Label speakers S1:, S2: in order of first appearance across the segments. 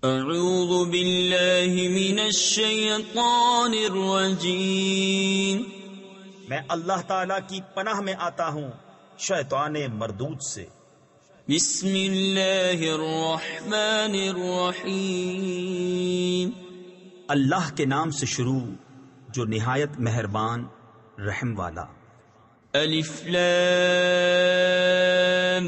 S1: اعوذ باللہ من الشیطان الرجیم،
S2: میں اللہ تعالی کی پناہ میں آتا ہوں شیطان مردود سے۔
S1: بسم اللہ الرحمن الرحیم،
S2: اللہ کے نام سے شروع جو نہایت مہربان رحم والا۔
S1: الف لام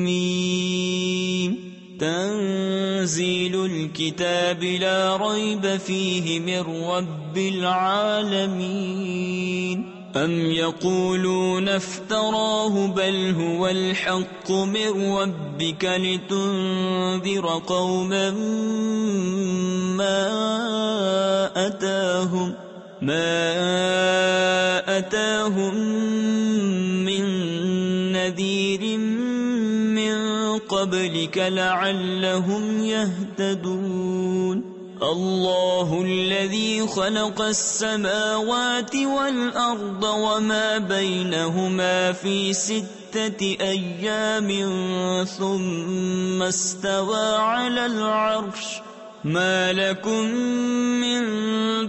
S1: میم، تنزیل الكتاب لا ریب فیہ من رب العالمین، ام یقولون افتراه بل هو الحق من ربک لتنذر قوما ما أتاهم من نذير من قبلك لعلهم يهتدون۔ اللہ الذي خلق السماوات والأرض وما بينهما في 6 أيام ثم استوى على العرش، ما لكم من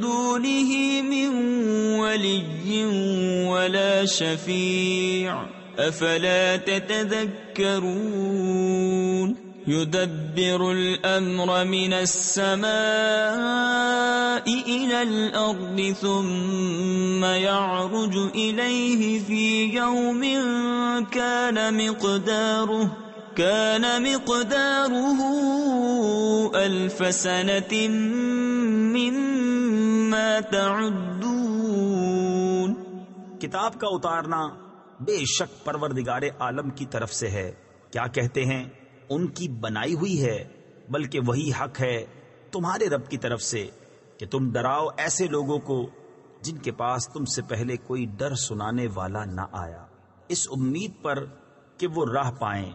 S1: دونه من ولي ولا شفيع أفلا تتذكرون۔ يدبر الأمر من السماء إلى الأرض ثم يعرج إليه في يوم كان مقداره 1000 سنة مما تعدون۔
S2: کتاب کا اتارنا بے شک پروردگار عالم کی طرف سے ہے۔ کیا کہتے ہیں؟ ان کی بنائی ہوئی ہے، بلکہ وہی حق ہے تمہارے رب کی طرف سے کہ تم ڈراؤ ایسے لوگوں کو جن کے پاس تم سے پہلے کوئی ڈر سنانے والا نہ آیا، اس امید پر کہ وہ راہ پائیں۔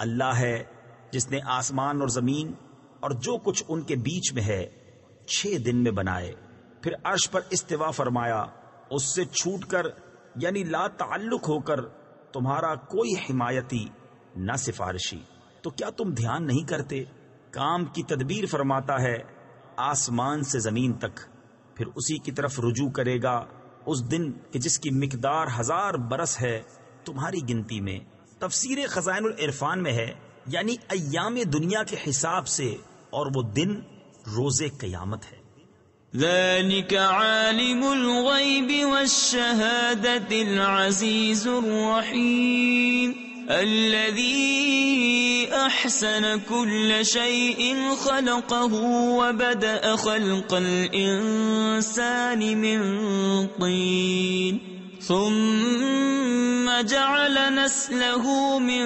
S2: اللہ ہے جس نے آسمان اور زمین اور جو کچھ ان کے بیچ میں ہے 6 دن میں بنائے، پھر عرش پر استوا فرمایا، اس سے چھوٹ کر یعنی لا تعلق ہو کر تمہارا کوئی حمایتی نہ سفارشی۔ تو کیا تم دھیان نہیں کرتے؟ کام کی تدبیر فرماتا ہے آسمان سے زمین تک، پھر اسی کی طرف رجوع کرے گا اس دن کہ جس کی مقدار 1000 برس ہے تمہاری گنتی میں۔ تفسیر خزائن العرفان میں ہے یعنی ایام دنیا کے حساب سے، اور وہ دن روز قیامت ہے۔
S1: ذلك عالم الغیب والشہادة العزیز الرحیم، الذي أحسن كل شيء خلقه وبدأ خلق الإنسان من طين ثم جعل نسله من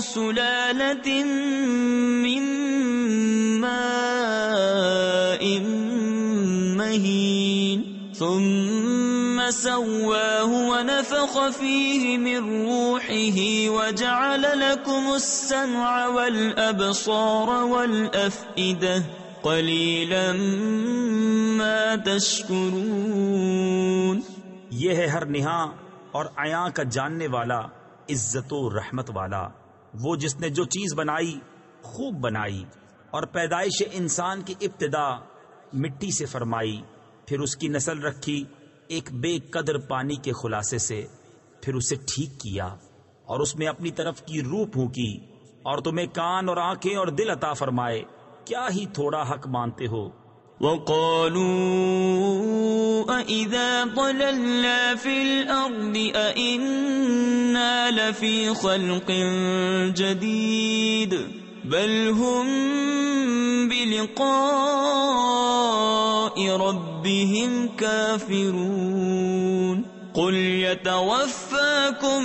S1: سلالة من ماء مهين ثم سواه ونفخ فيه من روحه وجعل لكم السمع والأبصار والأفئدة قليلا ما تشكرون۔
S2: یہ ہے ہر نہاں اور عیاں کا جاننے والا، عزت و رحمت والا، وہ جس نے جو چیز بنائی خوب بنائی، اور پیدائش انسان کی ابتدا مٹی سے فرمائی، پھر اس کی نسل رکھی ایک بے قدر پانی کے خلاصے سے، پھر اسے ٹھیک کیا اور اس میں اپنی طرف کی روح پھونکی، اور تمہیں کان اور آنکھیں اور دل عطا فرمائے، کیا ہی تھوڑا حق مانتے ہو۔
S1: وَقَالُوا أَإِذَا ضَلَلْنَا فِي الْأَرْضِ أَإِنَّا لَفِي خَلْقٍ جَدِيدٍ بَلْ هُمْ بِلِقَاءِ رَبِّهِمْ كَافِرُونَ۔ قُلْ يَتَوَفَّاكُمْ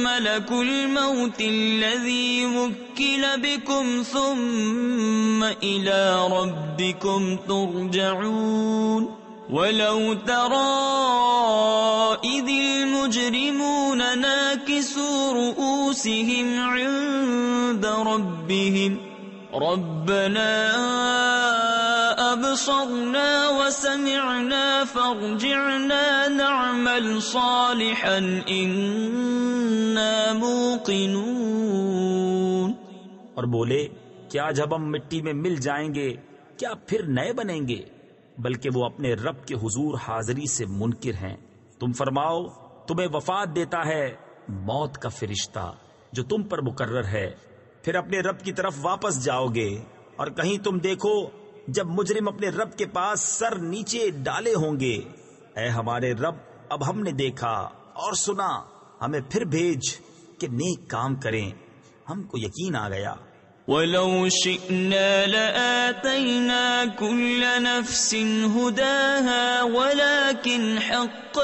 S1: مَلَكُ الْمَوْتِ الَّذِي وُكِّلَ بِكُمْ ثُمَّ إِلَى رَبِّكُمْ تُرْجَعُونَ۔ وَلَوْ تَرَىٰ إِذِ الْمُجْرِمُونَ نَاكِسُو رُءُوسِهِمْ عِندَ رَبِّهِمْ رَبَّنَا أَبْصَرْنَا وَسَمِعْنَا فَارْجِعْنَا نَعْمَلْ صَالِحًا إِنَّا مُوقِنُونَ۔
S2: اور بولے کیا جب ہم مٹی میں مل جائیں گے کیا پھر نئے بنیں گے؟ بلکہ وہ اپنے رب کے حضور حاضری سے منکر ہیں۔ تم فرماؤ تمہیں وفات دیتا ہے موت کا فرشتہ جو تم پر مقرر ہے، پھر اپنے رب کی طرف واپس جاؤ گے۔ اور کہیں تم دیکھو جب مجرم اپنے رب کے پاس سر نیچے ڈالے ہوں گے، اے ہمارے رب اب ہم نے دیکھا اور سنا، ہمیں پھر بھیج کہ نیک کام کریں، ہم کو یقین آ گیا۔
S1: وَلَوْ شِئْنَا لَآتَيْنَا كُلَّ نَفْسٍ هُدَاهَا وَلَكِنْ حَقَّ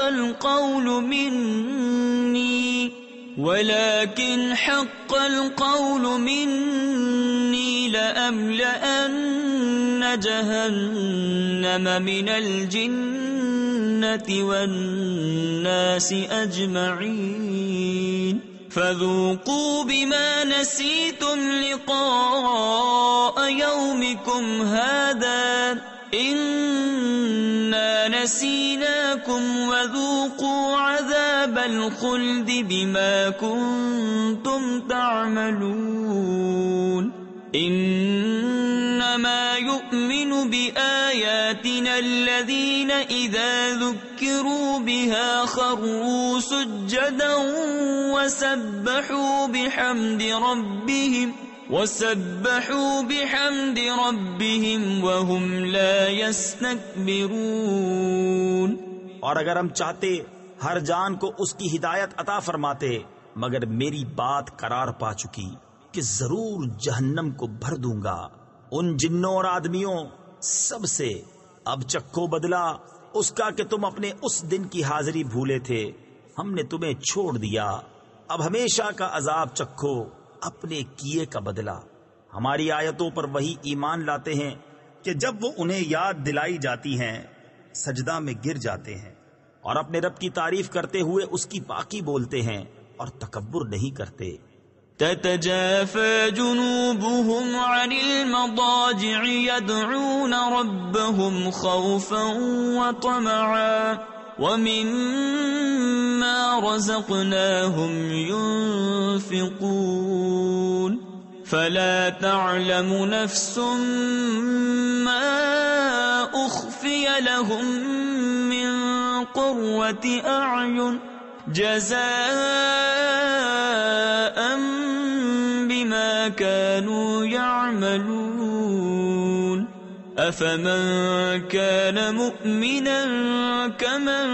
S1: الْقَوْلُ مِنِّي لَأَمْلَأَنَّ جَهَنَّمَ مِنَ الْجِنَّةِ وَالنَّاسِ أَجْمَعِينَ فَذُوقُوا بِمَا نَسِيتُمْ لِقَاءَ يَوْمِكُمْ هَذَا إِنَّا نَسِينَاكُمْ وَذُوقُوا عَذَابَ الْخُلْدِ بِمَا كُنتُمْ تَعْمَلُونَ إِنَّمَا يُؤْمِنُ بِآيَاتِنَا الَّذِينَ إِذَا ذُكِّرُوا بِهَا خَرُّوا سُجَّدًا وَسَبَّحُوا بِحَمْدِ رَبِّهِمْ وَهُمْ لَا يَسْتَكْبِرُونَ۔
S2: اور اگر ہم چاہتے ہر جان کو اس کی ہدایت عطا فرماتے، مگر میری بات قرار پا چکی کہ ضرور جہنم کو بھر دوں گا ان جنوں اور آدمیوں سب سے۔ اب چکھو بدلہ اس کا کہ تم اپنے اس دن کی حاضری بھولے تھے، ہم نے تمہیں چھوڑ دیا، اب ہمیشہ کا عذاب چکھو اپنے کیے کا بدلہ۔ ہماری آیتوں پر وہی ایمان لاتے ہیں کہ جب وہ انہیں یاد دلائی جاتی ہیں سجدہ میں گر جاتے ہیں، اور اپنے رب کی تعریف کرتے ہوئے اس کی باقی بولتے ہیں اور تکبر نہیں کرتے۔
S1: تتجافى جنوبهم عن المضاجع يدعون ربهم خوفا وطمعا ومما رزقناهم ينفقون فلا تعلم نفس ما أخفي لهم من قرة أعين جزاء بما كانوا يعملون أفمن كان مؤمنا كمن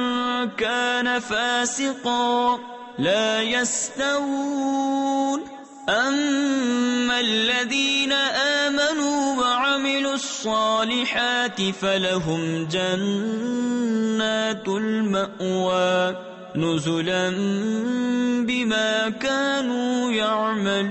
S1: كان فاسقا لا يستوون أما الذين آمنوا وعملوا الصالحات فلهم جنات المأوى نزلا بما كانوا يعملون۔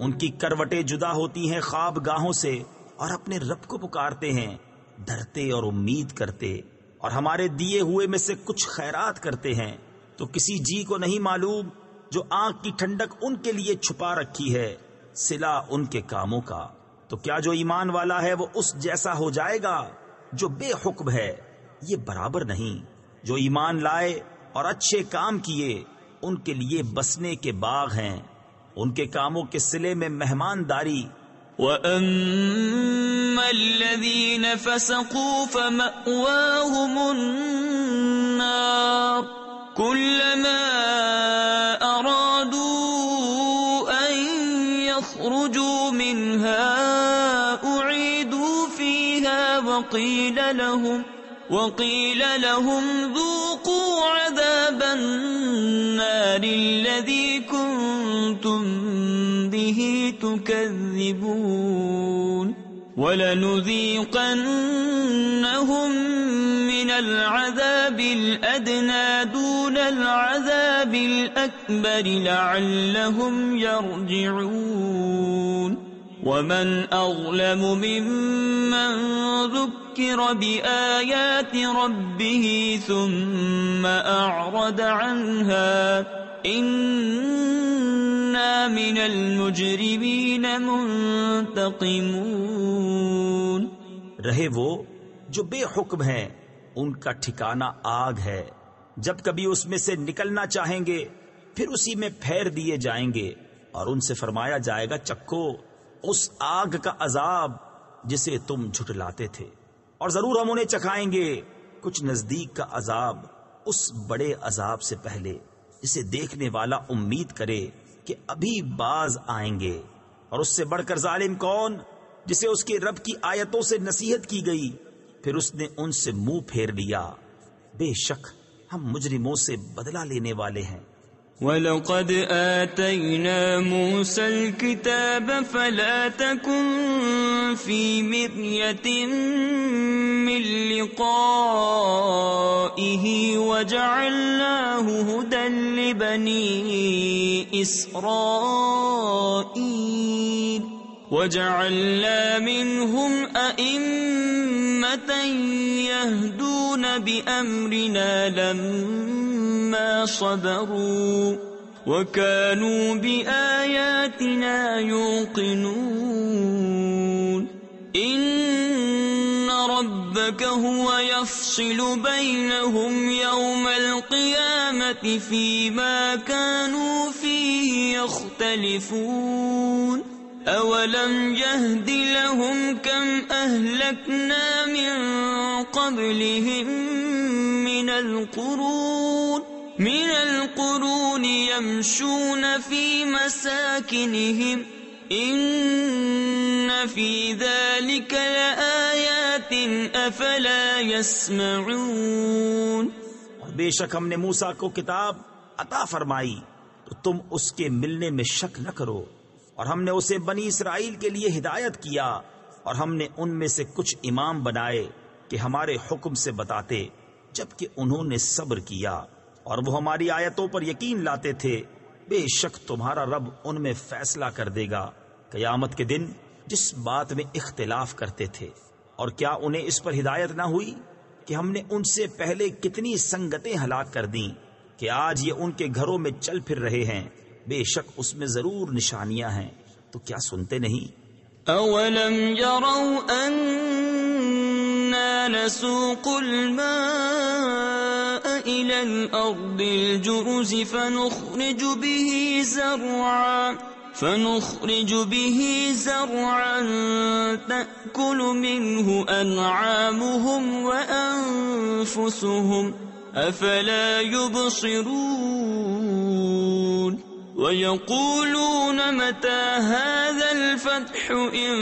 S2: ان کی کروٹیں جدا ہوتی ہیں خواب گاہوں سے، اور اپنے رب کو پکارتے ہیں ڈرتے اور امید کرتے، اور ہمارے دیے ہوئے میں سے کچھ خیرات کرتے ہیں۔ تو کسی جی کو نہیں معلوم جو آنکھ کی ٹھنڈک ان کے لیے چھپا رکھی ہے صلہ ان کے کاموں کا۔ تو کیا جو ایمان والا ہے وہ اس جیسا ہو جائے گا جو بے حکم ہے؟ یہ برابر نہیں۔ جو ایمان لائے اور اچھے کام کیے ان کے لیے بسنے کے باغ ہیں، ان کے کاموں کے صلے میں مہمانداری۔
S1: وَأَمَّا الَّذِينَ فَسَقُوا فَمَأْوَاهُمُ النَّارُ كُلَّمَا أَرَادُوا أَن يَخْرُجُوا مِنْهَا أُعِيدُوا فِيهَا وقيل لهم ذوقوا عذاب النار الذي كنتم به تكذبون ولنذيقنهم من العذاب الأدنى دون العذاب الأكبر لعلهم يرجعون ومن أظلم ممن ذكر بآيات ربه ثم أعرض عنها إنا من المجرمين منتقمون۔
S2: رہے وہ جو بے حکم ہیں ان کا ٹھکانہ آگ ہے، جب کبھی اس میں سے نکلنا چاہیں گے پھر اسی میں پھیر دیے جائیں گے، اور ان سے فرمایا جائے گا چکھو اس آگ کا عذاب جسے تم جھٹلاتے تھے، اور ضرور ہم انہیں چکھائیں گے کچھ نزدیک کا عذاب اس بڑے عذاب سے پہلے جسے دیکھنے والا امید کرے کہ ابھی باز آئیں گے۔ اور اس سے بڑھ کر ظالم کون جسے اس کے رب کی آیتوں سے نصیحت کی گئی پھر اس نے ان سے منہ پھیر لیا، بے شک ہم مجرموں سے بدلہ لینے والے ہیں۔
S1: وَلَقَدْ آتَيْنَا مُوسَى الْكِتَابَ فَلَا تَكُنْ فِي مِرْيَةٍ مِّن لِقَائِهِ وَجَعَلْنَاهُ هُدًى لِبَنِي إِسْرَائِيلَ وَجَعَلْنَا مِنْهُمْ أَئِمَّةً يَهْدُونَ بِأَمْرِنَا لَمَّا صَبَرُوا وَكَانُوا بِآيَاتِنَا يُوقِنُونَ إِنَّ رَبَّكَ هُوَ يَفْصِلُ بَيْنَهُمْ يَوْمَ الْقِيَامَةِ فِيمَا كَانُوا فِيهِ يَخْتَلِفُونَ أَوَلَمْ يَهْدِ لَهُمْ كَمْ أَهْلَكْنَا مِنْ قَبْلِهِمْ من القرون يمشون في مساكنهم إن في ذلك لآيات أفلا يسمعون۔
S2: اور بے شک ہم نے موسیٰ کو کتاب عطا فرمائی تو تم اس کے ملنے میں شک نہ کرو، اور ہم نے اسے بنی اسرائیل کے لیے ہدایت کیا، اور ہم نے ان میں سے کچھ امام بنائے کہ ہمارے حکم سے بتاتے، جبکہ انہوں نے صبر کیا اور وہ ہماری آیتوں پر یقین لاتے تھے۔ بے شک تمہارا رب ان میں فیصلہ کر دے گا قیامت کے دن جس بات میں اختلاف کرتے تھے۔ اور کیا انہیں اس پر ہدایت نہ ہوئی کہ ہم نے ان سے پہلے کتنی سنگتیں ہلاک کر دیں کہ آج یہ ان کے گھروں میں چل پھر رہے ہیں، بے شک اس میں ضرور نشانیاں ہیں، تو کیا سنتے نہیں؟
S1: أَوَلَمْ يَرَوْا أَنَّا نَسُوقُ الْمَاءَ إِلَى الْأَرْضِ الْجُرُزِ فَنُخْرِجُ بِهِ زَرْعًا تَأْكُلُ مِنْهُ أَنْعَامُهُمْ وَأَنفُسُهُمْ أَفَلَا يُبْصِرُونَ وَيَقُولُونَ مَتَى هَذَا الْفَتْحُ إِن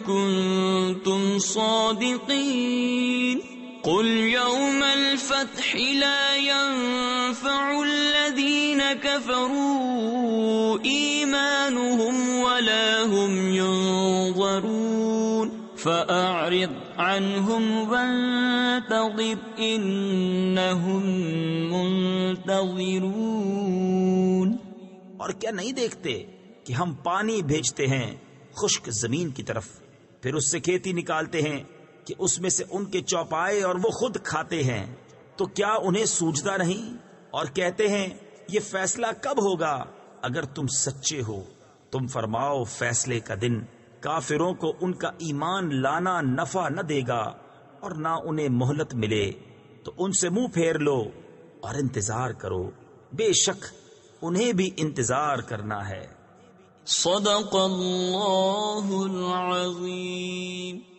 S1: كُنتُمْ صَادِقِينَ قُلْ يَوْمَ الْفَتْحِ لَا يَنفَعُ الَّذِينَ كَفَرُوا إِيمَانُهُمْ وَلَا هُمْ يُنظَرُونَ فَأَعْرِضْ عَنْهُمْ وَانتَظِرْ إِنَّهُمْ مُنتَظِرُونَ۔
S2: اور کیا نہیں دیکھتے کہ ہم پانی بھیجتے ہیں خشک زمین کی طرف، پھر اس سے کھیتی نکالتے ہیں کہ اس میں سے ان کے چوپائے اور وہ خود کھاتے ہیں، تو کیا انہیں سوجتا نہیں؟ اور کہتے ہیں یہ فیصلہ کب ہوگا اگر تم سچے ہو؟ تم فرماؤ فیصلے کا دن کافروں کو ان کا ایمان لانا نفع نہ دے گا اور نہ انہیں مہلت ملے، تو ان سے منہ پھیر لو اور انتظار کرو، بے شک انہیں بھی انتظار کرنا ہے۔
S1: صدق اللہ العظیم۔